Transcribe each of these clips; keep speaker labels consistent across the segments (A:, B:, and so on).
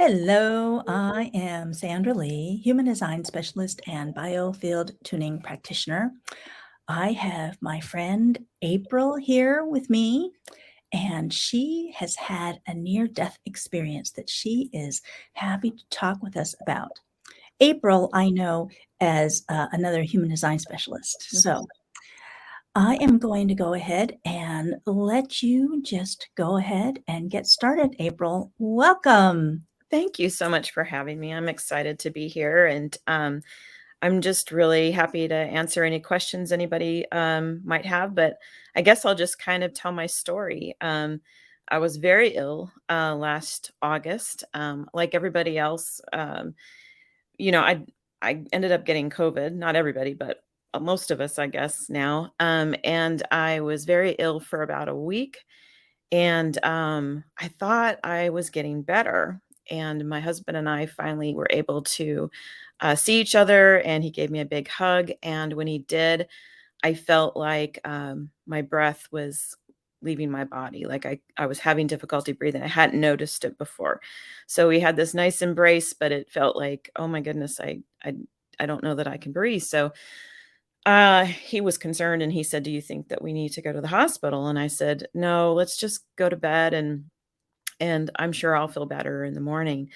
A: Hello, I am Sandra Lee, human design specialist and biofield tuning practitioner. I have my friend April here with me, and she has had a near death experience that she is happy to talk with us about. April, I know as another human design specialist.
B: Mhm.
A: So I am going to go ahead and let you just go ahead and get started, April. Welcome.
B: Thank you so much for having me. I'm excited to be here, and I'm just really happy to answer any questions anybody might have. But I guess I'll just kind of tell my story. I was very ill last August, like everybody else. I ended up getting COVID. Not everybody, but most of us, I guess now. And I was very ill for about a week. And, I thought I was getting better, and my husband and I finally were able to, see each other, and he gave me a big hug, and when he did, I felt like, my breath was leaving my body, like I was having difficulty breathing. I hadn't noticed it before. So we had this nice embrace, but it felt like, "Oh my goodness, I don't know that I can breathe." So he was concerned and he said, "Do you think that we need to go to the hospital?" And I said, "No, let's just go to bed and I'm sure I'll feel better in the morning."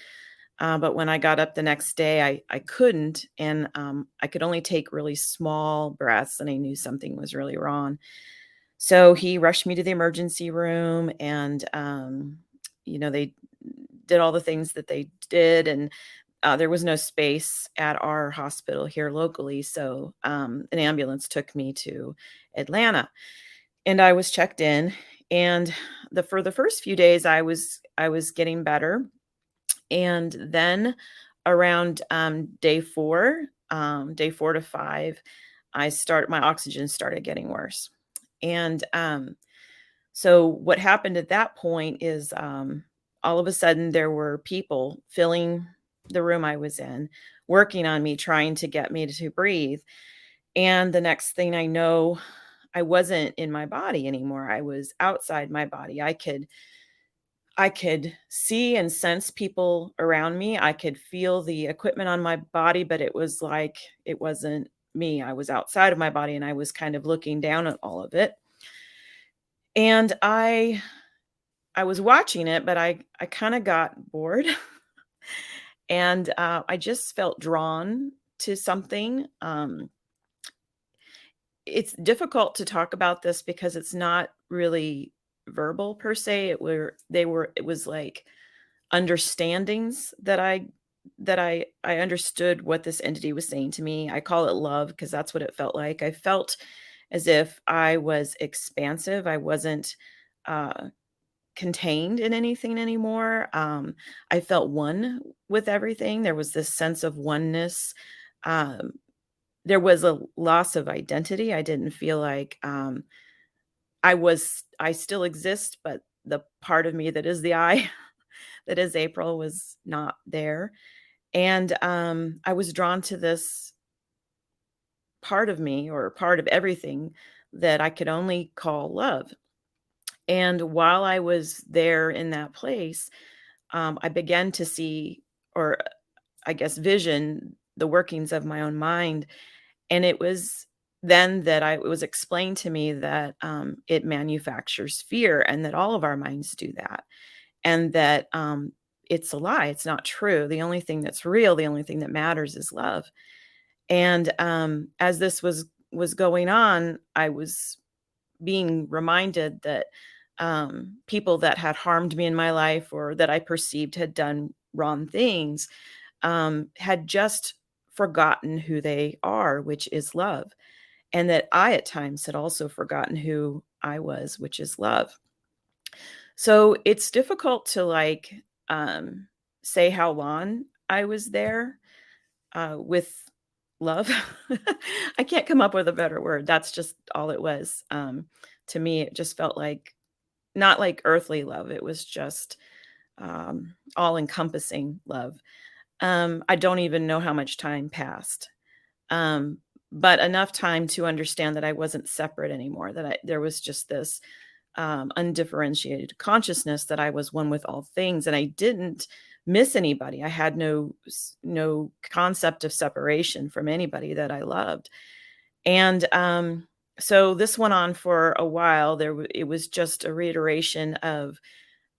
B: But when I got up the next day, I couldn't, and I could only take really small breaths, and I knew something was really wrong. So he rushed me to the emergency room, and they did all the things that they did, and there was no space at our hospital here locally, so, an ambulance took me to Atlanta, and I was checked in, and for the first few days, I was getting better, and then around, day 4 to 5, my oxygen started getting worse, and, so what happened at that point is, all of a sudden there were people filling the room I was in, working on me, trying to get me to breathe. And the next thing I know, I wasn't in my body anymore. I was outside my body. I could see and sense people around me. I could feel the equipment on my body, but it was like it wasn't me. I was outside of my body and I was kind of looking down at all of it. And I was watching it, but I kinda got bored, and, I just felt drawn to something. It's difficult to talk about this because it's not really verbal per se. It was like understandings that I understood what this entity was saying to me. I call it love because that's what it felt like. I felt as if I was expansive. I wasn't, uh contained in anything anymore. I felt one with everything. There was this sense of oneness. Um, there was a loss of identity. I didn't feel like I still exist, but the part of me that is the I, that is April, was not there. And I was drawn to this part of me or part of everything that I could only call love. And while I was there in that place, I began to see, or I guess vision, the workings of my own mind. And it was then that it was explained to me that it manufactures fear and that all of our minds do that. And that it's a lie. It's not true. The only thing that's real, the only thing that matters is love. And as this was going on, I was being reminded that people that had harmed me in my life or that I perceived had done wrong things had just forgotten who they are, which is love. And that I at times had also forgotten who I was, which is love. So it's difficult to um, say how long I was there with love. I can't come up with a better word. That's just all it was. To me, it just felt like not like earthly love. It was just all encompassing love. I don't even know how much time passed, um, but enough time to understand that I wasn't separate anymore, that there was just this undifferentiated consciousness that I was one with all things. And I didn't miss anybody. I had no concept of separation from anybody that I loved. And, so this went on for a while. It was just a reiteration of,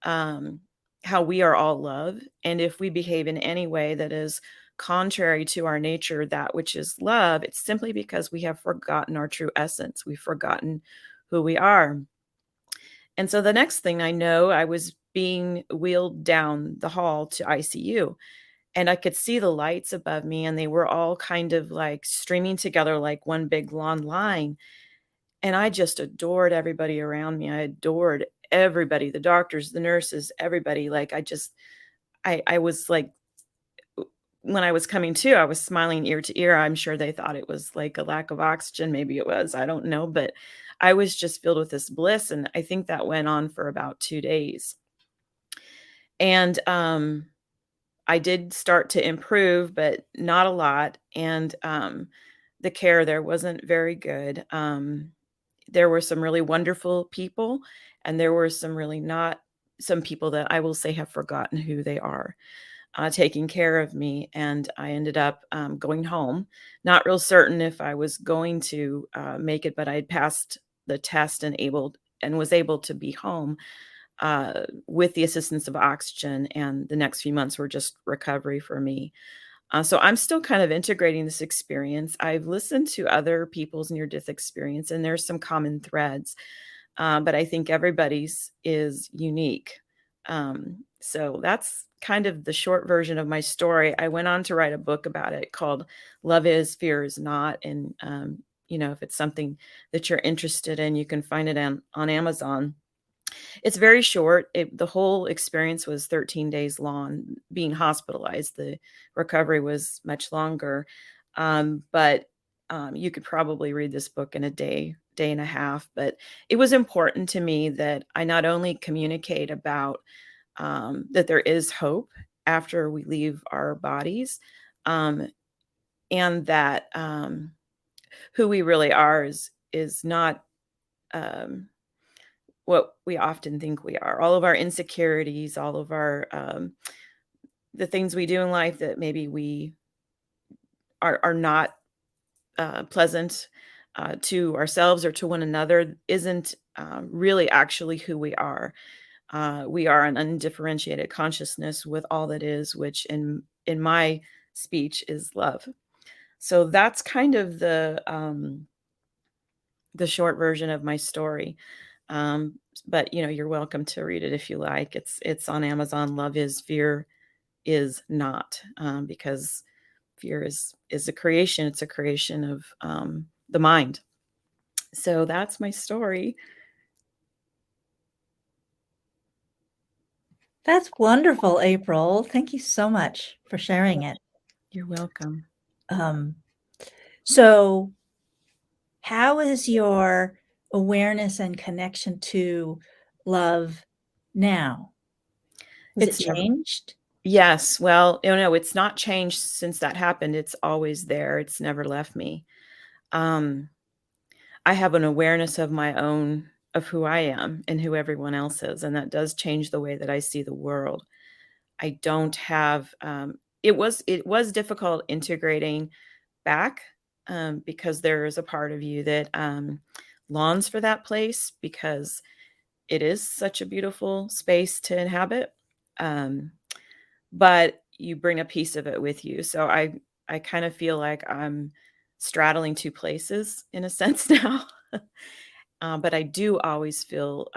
B: um, how we are all love, and if we behave in any way that is contrary to our nature, that which is love, it's simply because we have forgotten our true essence. We've forgotten who we are. And so the next thing I know, I was being wheeled down the hall to ICU, and I could see the lights above me, and they were all kind of like streaming together like one big long line. And I just adored everybody around me. I adored everybody, the doctors, the nurses, everybody. Like I was like, when I was coming to, I was smiling ear to ear. I'm sure they thought it was like a lack of oxygen. Maybe it was. I don't know. But I was just filled with this bliss. And I think that went on for about 2 days. And I did start to improve, but not a lot. And the care there wasn't very good. There were some really wonderful people, and there were some really not some people that I will say have forgotten who they are, taking care of me, and I ended up, going home. Not real certain if I was going to, make it, but I had passed the test and was able to be home, with the assistance of oxygen, and the next few months were just recovery for me. So I'm still kind of integrating this experience. I've listened to other people's near-death experience, and there's some common threads, but I think everybody's is unique. So that's kind of the short version of my story. I went on to write a book about it called "Love Is, Fear Is Not," and if it's something that you're interested in, you can find it on Amazon. It's very short. The whole experience was 13 days long, being hospitalized. The recovery was much longer. But you could probably read this book in a day, day and a half. But it was important to me that I not only communicate about that there is hope after we leave our bodies, um, and that who we really are is not um, what we often think we are. All of our insecurities, all of our the things we do in life that maybe we are not pleasant to ourselves or to one another isn't really actually who we are. We are an undifferentiated consciousness with all that is, which in my speech is love. So that's kind of the short version of my story. But you're welcome to read it if you like. It's on Amazon. Love is, fear is not, because fear is a creation. It's a creation of the mind. So that's my story.
A: That's wonderful, April. Thank you so much for sharing it.
B: You're welcome.
A: Um, so how is your awareness and connection to love now? Has it
B: It's never
A: changed?
B: Yes. Well, no, it's not changed since that happened. It's always there. It's never left me. Um, I have an awareness of my own of who I am and who everyone else is, and that does change the way that I see the world. I don't have it was difficult integrating back, because there is a part of you that longs for that place because it is such a beautiful space to inhabit. Um, but you bring a piece of it with you. So I kind of feel like I'm straddling two places in a sense now. But I do always feel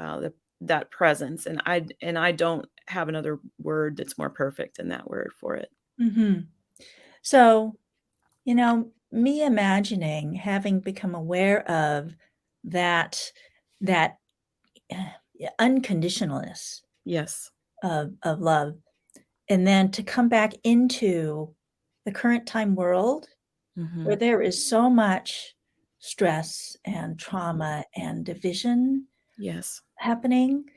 B: that presence, and I don't have another word that's more perfect than that word for it.
A: Mhm. So, me imagining having become aware of that that, yeah, unconditionalness
B: Yes.
A: of love, and then to come back into the current time world where
B: Hmm.
A: there is so much stress and trauma and division
B: Yes.
A: happening,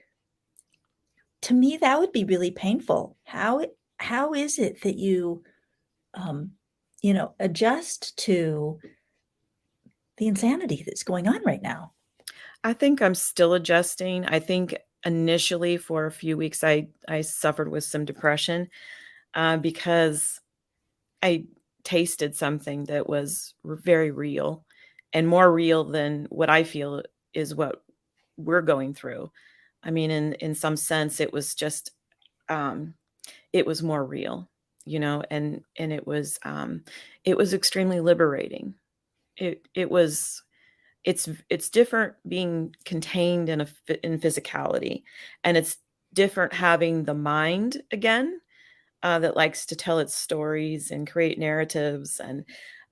A: to me, that would be really painful. How is it that you, um, adjust to the insanity that's going on right now?
B: I think I'm still adjusting. I think initially for a few weeks I suffered with some depression. because I tasted something that was very real and more real than what I feel is what we're going through. I mean, in some sense, it was just, um, it was more real, and it was extremely liberating. It was it's different being contained in physicality, and it's different having the mind again, that likes to tell its stories and create narratives, and,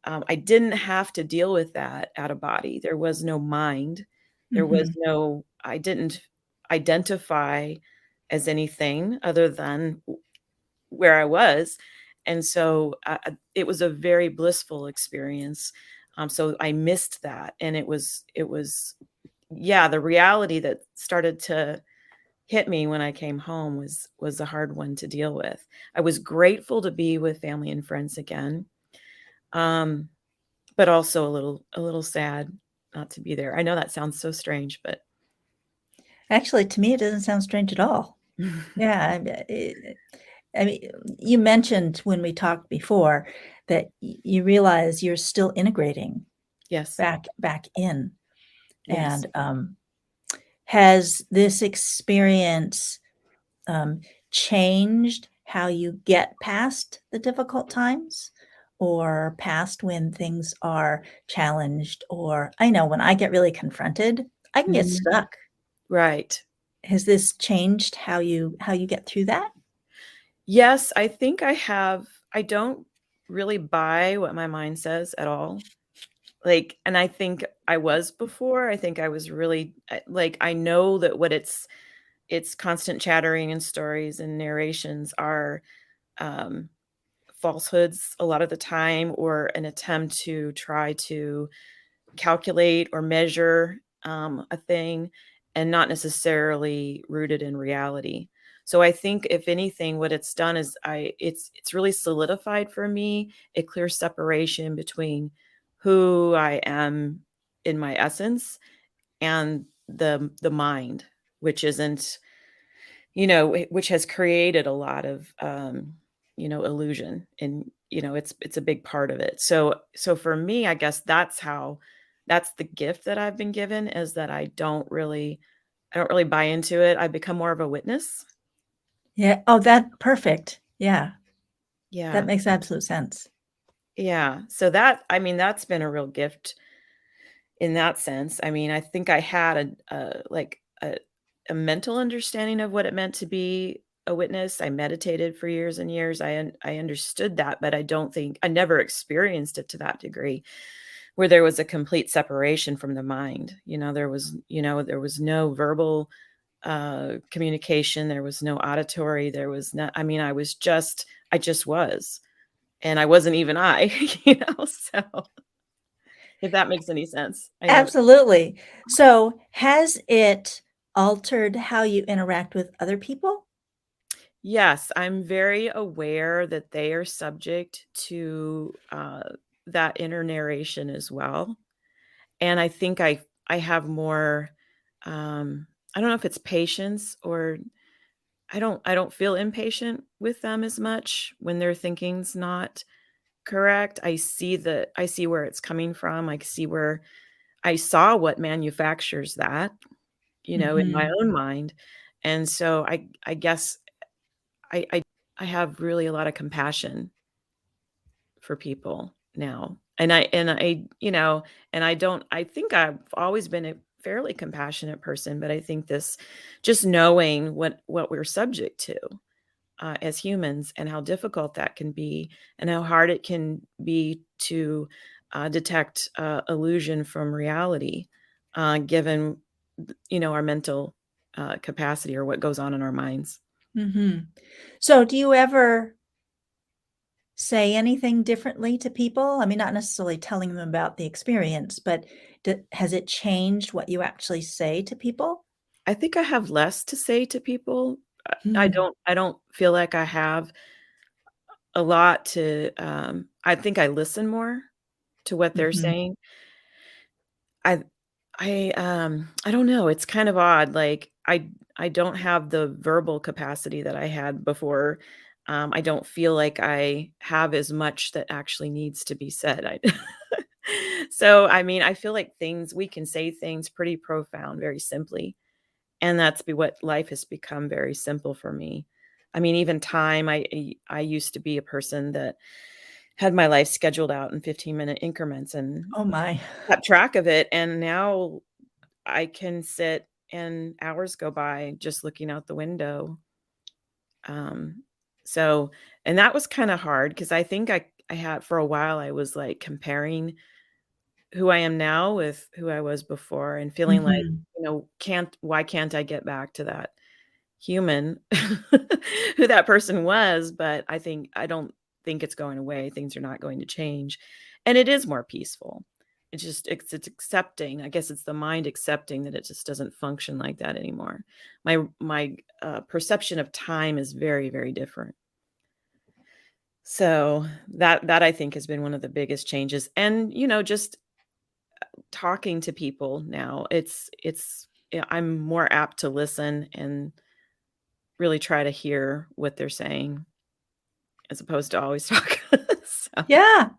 B: I didn't have to deal with that out of body. There was no mind. There was
A: Mhm.
B: no I didn't identify as anything other than where I was, and so, it was a very blissful experience, so I missed that, and it was yeah, the reality that started to hit me when I came home was a hard one to deal with. I was grateful to be with family and friends again, um, but also a little sad not to be there. I know that sounds so strange, but
A: Actually, to me, it doesn't sound strange at all. Yeah, I mean, you mentioned when we talked before that you realize you're still integrating
B: Yes,
A: back in,
B: yes.
A: and, has this experience, um, changed how you get past the difficult times or past when things are challenged? Or I know when I get really confronted, I can get
B: Mhm.
A: stuck.
B: Right.
A: Has this changed how you get through that?
B: Yes, I think I don't really buy what my mind says at all. Like, and I think I was before. I think I was really like, I know that what it's constant chattering and stories and narrations are um falsehoods a lot of the time, or an attempt to try to calculate or measure, a thing, and not necessarily rooted in reality. So I think if anything, what it's done is it's really solidified for me a clear separation between who I am in my essence and the mind, which isn't, which has created a lot of, illusion, and, it's a big part of it. So for me, I guess that's the gift that I've been given, is that I don't really buy into it. I become more of a witness.
A: Yeah. Oh, that perfect. Yeah. That
B: Yeah.
A: makes absolute sense.
B: Yeah. So that I mean, that's been a real gift in that sense. I mean, I think I had a mental understanding of what it meant to be a witness. I meditated for years and years. I understood that, but I never experienced it to that degree where there was a complete separation from the mind. There was no verbal communication, there was no auditory, there was not I mean, I just was, and I wasn't even I, so if that makes any sense. I know.
A: Absolutely. So, has it altered how you interact with other people?
B: Yes, I'm very aware that they are subject to, that inner narration as well, and I think I have more, I don't know if it's patience, or I don't feel impatient with them as much when their thinking's not correct. I see where it's coming from. I saw what manufactures that, in my
A: Mhm.
B: own mind, and so I guess I I have really a lot of compassion for people now. And I think I've always been a fairly compassionate person, but I think this just knowing what we're subject to, as humans, and how difficult that can be, and how hard it can be to detect illusion from reality, given our mental capacity, or what goes on in our minds.
A: Mhm. So, do you ever say anything differently to people? I mean, not necessarily telling them about the experience, but has it changed what you actually say to people?
B: I think I have less to say to people. I
A: Hmm.
B: don't feel like I have a lot to. I think I listen more to what they're
A: Mhm.
B: saying. I I don't know, it's kind of odd, like, I don't have the verbal capacity that I had before, I don't feel like I have as much that actually needs to be said. I So, I mean, I feel like things we can say things pretty profound very simply, and that's be what life has become very simple for me. I mean, even time, I used to be a person that had my life scheduled out in 15-minute increments and
A: Oh my.
B: kept track of it, and now I can sit and hours go by just looking out the window. Um, so and that was kinda hard because I think I had for a while, I was, like, comparing who I am now with who I was before and feeling like,
A: Mhm.
B: can't why can't I get back to that human who that person was, but I don't think it's going away, things are not going to change, and it is more peaceful. It's accepting, I guess it's the mind accepting that it just doesn't function like that anymore. My perception of time is very, very different. So, that I think has been one of the biggest changes, and, just talking to people now, yeah, I'm more apt to listen and really try to hear what they're saying as opposed to always talk. So
A: Yeah.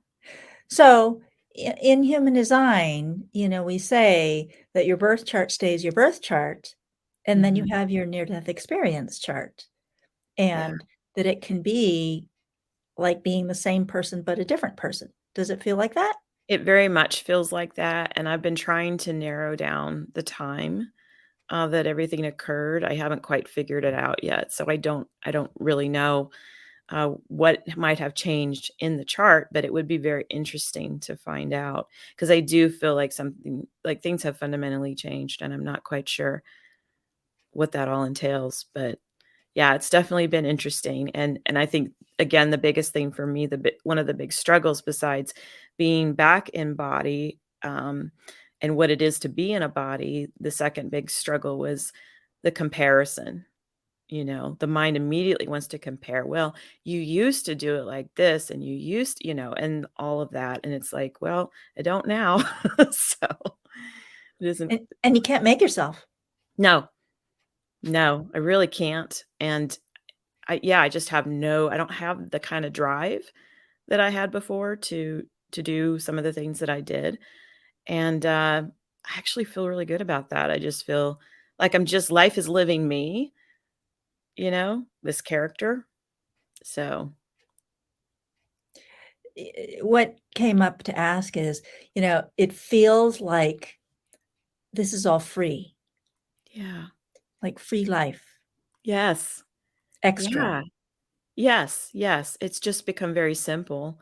A: So, in human design, we say that your birth chart stays your birth chart, and then you
B: mhm,
A: have your near-death experience chart,
B: yeah.
A: and that it can be like being the same person, but a different person. Does it feel like that?
B: It very much feels like that, and I've been trying to narrow down the time, that everything occurred. I haven't quite figured it out yet, so I don't really know, what might have changed in the chart, but it would be very interesting to find out because I do feel like something like things have fundamentally changed, and I'm not quite sure what that all entails, but yeah, it's definitely been interesting, and I think, again, the biggest thing for me, one of the big struggles besides being back in body, and what it is to be in a body, the second big struggle was the comparison, the mind immediately wants to compare, "Well, you used to do it like this, and you used" and all of that, and it's like, "Well, I don't now." So, it isn't
A: And you can't make yourself.
B: No, no, I really can't, and I just have I don't have the kinda drive that I had before to do some of the things that I did, and, I actually feel really good about that. I just feel like life is living me, this character, so
A: What came up to ask is, it feels like this is all free,
B: yeah.
A: like free life,
B: Yes.
A: extra.
B: Yeah. Yes, yes, it's just become very simple.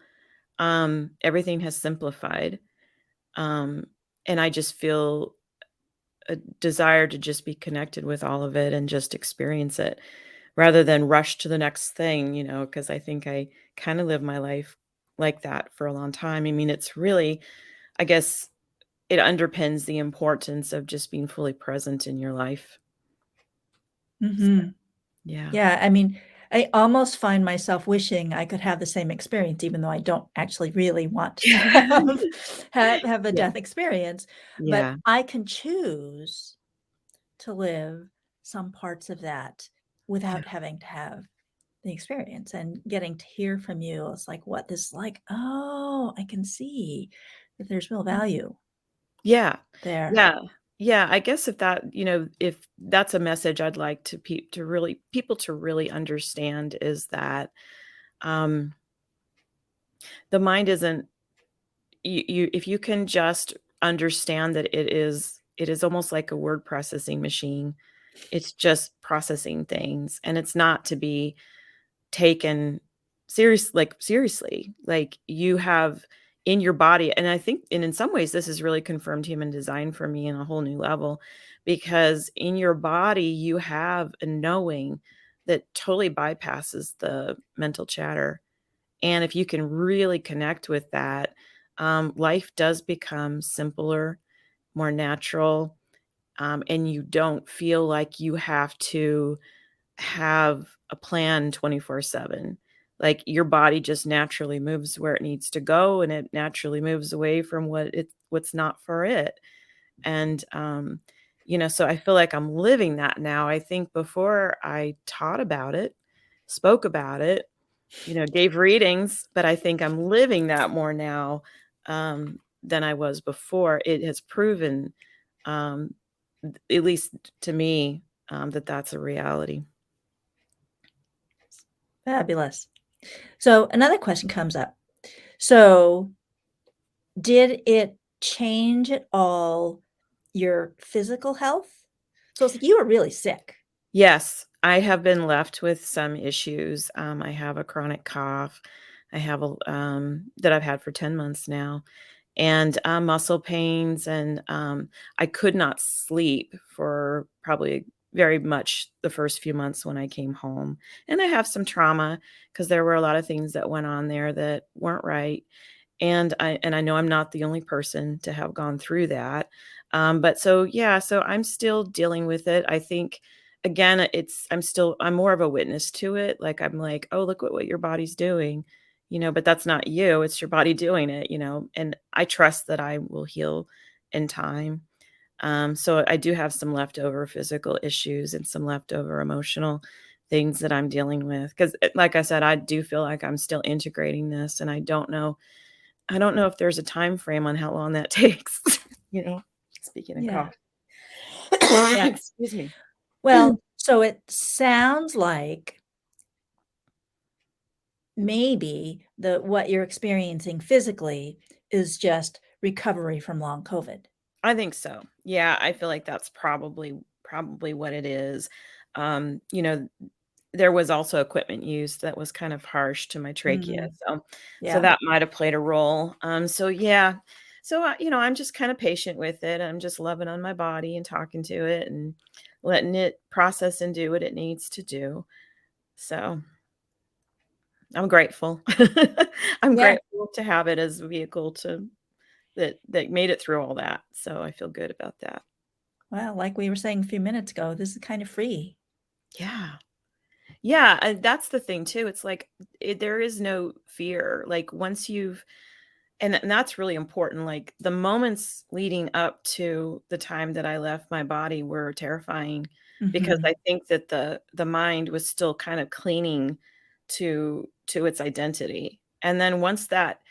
B: Everything has simplified, um, and I just feel a desire to just be connected with all of it and just experience it rather than rush to the next thing, because I think I kinda live my life like that for a long time. I mean, it's really I guess it underpins the importance of just being fully present in your life. So,
A: Mhm.
B: yeah.
A: Yeah, I mean, I almost find myself wishing I could have the same experience even though I don't actually really want to have a
B: Yeah.
A: death experience, but
B: Yeah.
A: I can choose to live some parts of that
B: Yeah.
A: without having to have the experience, and getting to hear from you is like, "What this is like?" "Oh, I can see that there's real value
B: Yeah.
A: there."
B: Yeah. Yeah, I guess if that's a message I'd like to really people to really understand is that, um, the mind isn't if you can just understand that it is almost like a word processing machine. It's just processing things, and it's not to be taken seriously. Like, you have in your body and I think and in some ways, this has really confirmed human design for me in a whole new level, because in your body, you have a knowing that totally bypasses the mental chatter, and if you can really connect with that, life does become simpler, more natural, and you don't feel like you have to have a plan 24/7. Like, your body just naturally moves where it needs to go, and it naturally moves away from what's not for it. And, so I feel like I'm living that now. I think before I taught about it, spoke about it, gave readings, but I think I'm living that more now, than I was before. It has proven, um, at least to me, that that's a reality.
A: Fabulous. So another question comes up. So did it change at all your physical health? So it's like you were really sick.
B: Yes, I have been left with some issues. I have a chronic cough. I have that I've had for 10 months now, and muscle pains, and I could not sleep for probably very much the first few months when I came home. And I have some trauma because there were a lot of things that went on there that weren't right. And I know I'm not the only person to have gone through that. But so yeah, so I'm still dealing with it. I think again, I'm more of a witness to it. Like I'm like, oh, look what your body's doing, but that's not you. It's your body doing it. And I trust that I will heal in time. So I do have some leftover physical issues and some leftover emotional things that I'm dealing with. Because like I said, I do feel like I'm still integrating this, and I don't know if there's a time frame on how long that takes, you know? Speaking of
A: Yeah.
B: cough.
A: Yeah.
B: Excuse me.
A: Well, so it sounds like maybe what you're experiencing physically is just recovery from long COVID.
B: I think so. Yeah, I feel like that's probably what it is. Um, you know, there was also equipment used that was kind of harsh to my trachea,
A: Mm,
B: so
A: yeah.
B: that might have played a role. So yeah. So, I'm just kinda patient with it. I'm just loving on my body and talking to it and letting it process and do what it needs to do. So I'm grateful. I'm
A: Yeah.
B: grateful to have it as a vehicle to that made it through all that, so I feel good about that.
A: Well, like we were saying a few minutes ago, this is kind of free.
B: Yeah. Yeah, and that's the thing too, it's like, there is no fear, like, once you've and that's really important, like, the moments leading up to the time that I left my body were terrifying because
A: Mhm.
B: I think that the mind was still kind of clinging to its identity, and then once that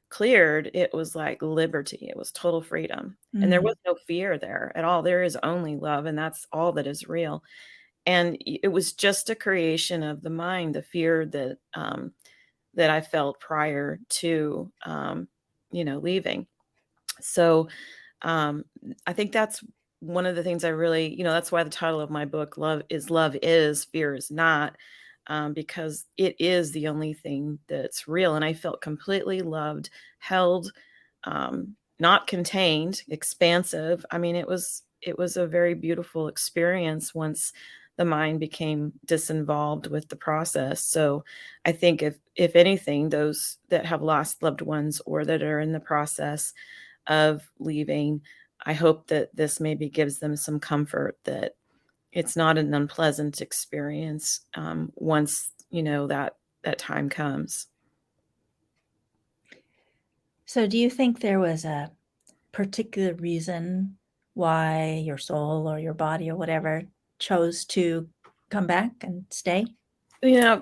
B: cleared, it was like liberty, it was total freedom, and there was
A: Mm.
B: no fear there at all, there is only love, and that's all that is real, and it was just a creation of the mind, the fear that I felt prior to, leaving. So, um, I think that's one of the things I really, that's why the title of my book, Love is, Fear is Not, because it is the only thing that's real. And I felt completely loved, held, not contained, expansive. I mean, it was a very beautiful experience once the mind became disinvolved with the process. So I think if anything, those that have lost loved ones or that are in the process of leaving, I hope that this maybe gives them some comfort that it's not an unpleasant experience, once, that time comes.
A: So do you think there was a particular reason why your soul or your body or whatever chose to come back and stay?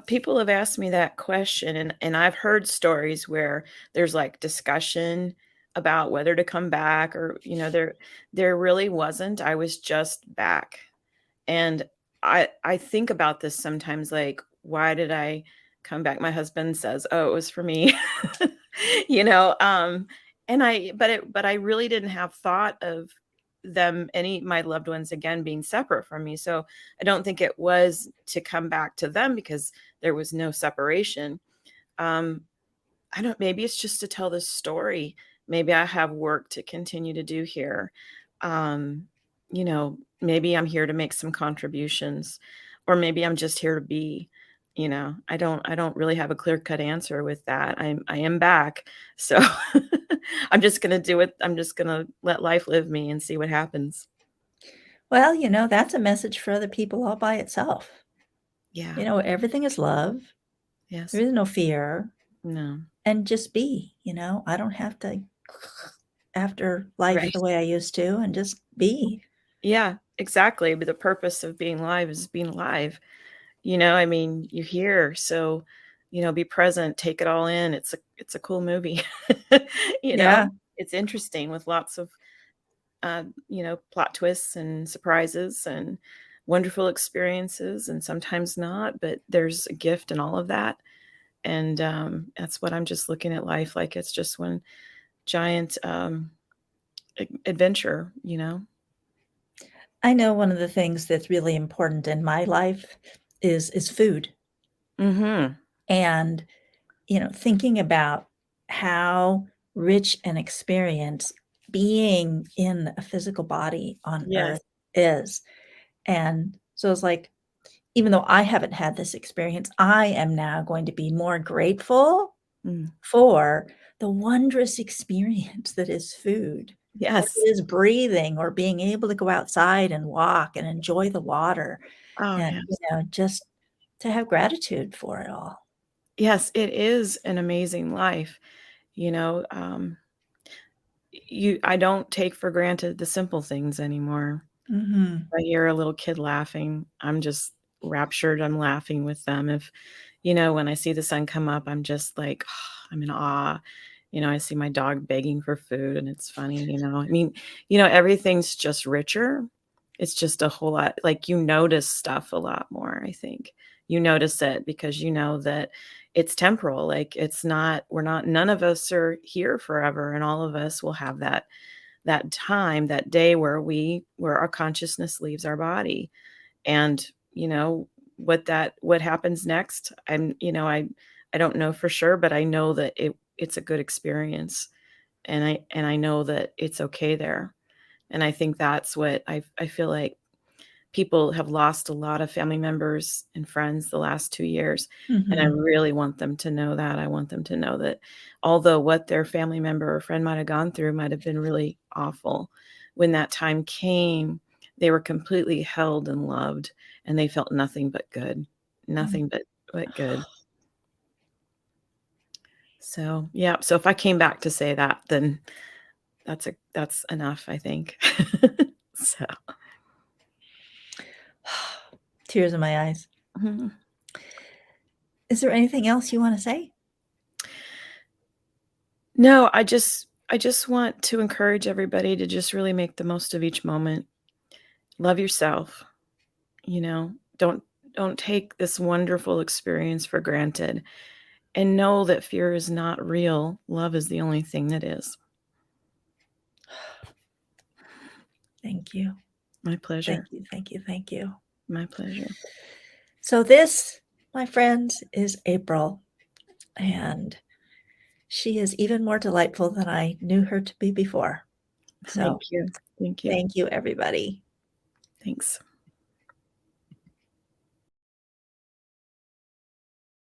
B: People have asked me that question, and I've heard stories where there's, like, discussion about whether to come back or, there really wasn't, I was just back. And I think about this sometimes, like, why did I come back? My husband says, "Oh, it was for me." You know, and I really didn't have thought of my loved ones again being separate from me. So I don't think it was to come back to them because there was no separation. Um, I don't maybe it's just to tell this story. Maybe I have work to continue to do here. Maybe I'm here to make some contributions or maybe I'm just here to be. I don't really have a clear-cut answer with that. I am back. So I'm just going to do it. I'm just going to let life live me and see what happens.
A: Well, that's a message for other people all by itself.
B: Yeah.
A: Everything is love. There
B: Yes.
A: is no fear.
B: No.
A: And just be, I don't have to after life
B: Right.
A: the way I used to and just be.
B: Yeah, exactly. But the purpose of being live is being alive. I mean, you're here. So be present, take it all in. It's a cool movie. You
A: Yeah.
B: know? It's interesting with lots of, plot twists and surprises and wonderful experiences and sometimes not, but there's a gift in all of that, and, that's what I'm just looking at life like it's just one giant, adventure, you know?
A: I know one of the things that's really important in my life is food,
B: Mhm.
A: and, thinking about how rich an experience being in a physical body on
B: Yes.
A: Earth is, and so it's like, even though I haven't had this experience, I am now going to be more grateful
B: Mm.
A: for the wondrous experience that is food, that
B: Yes.
A: is breathing or being able to go outside and walk and enjoy the water
B: Oh,
A: and,
B: yes.
A: just to have gratitude for it all.
B: Yes, it is an amazing life, you know, I don't take for granted the simple things anymore.
A: Mhm.
B: I hear a little kid laughing, I'm just raptured, I'm laughing with them. When I see the sun come up, I'm just like, I'm in awe. I see my dog begging for food and it's funny, I mean, everything's just richer. It's just a whole lot like, you notice stuff a lot more, I think. You notice it because you know that it's temporal, like, it's not we're not none of us are here forever, and all of us will have that time, that day where our consciousness leaves our body. And, what happens next, I don't know for sure, but I know that it's a good experience, and I know that it's okay there. And I think that's what I feel like people have lost a lot of family members and friends the last 2 years, and I
A: Mhm.
B: really want them to know that. I want them to know that although what their family member or friend might have gone through might have been really awful, when that time came, they were completely held and loved, and they felt nothing but good.
A: Mm.
B: Nothing but good. So, yeah, so if I came back to say that, then that's enough, I think. So,
A: Tears in my eyes.
B: mhm.
A: Is there anything else you wanna say?
B: No, I just want to encourage everybody to just really make the most of each moment. Love yourself, you know? Don't take this wonderful experience for granted, and know that fear is not real. Love is the only thing that is.
A: Thank you.
B: My
A: Thank
B: pleasure.
A: you, thank you, thank you.
B: My pleasure.
A: So this, my friends, is April, and she is even more delightful than I knew her to be before. So,
B: Thank you. Thank you.
A: thank you, everybody.
B: Thanks.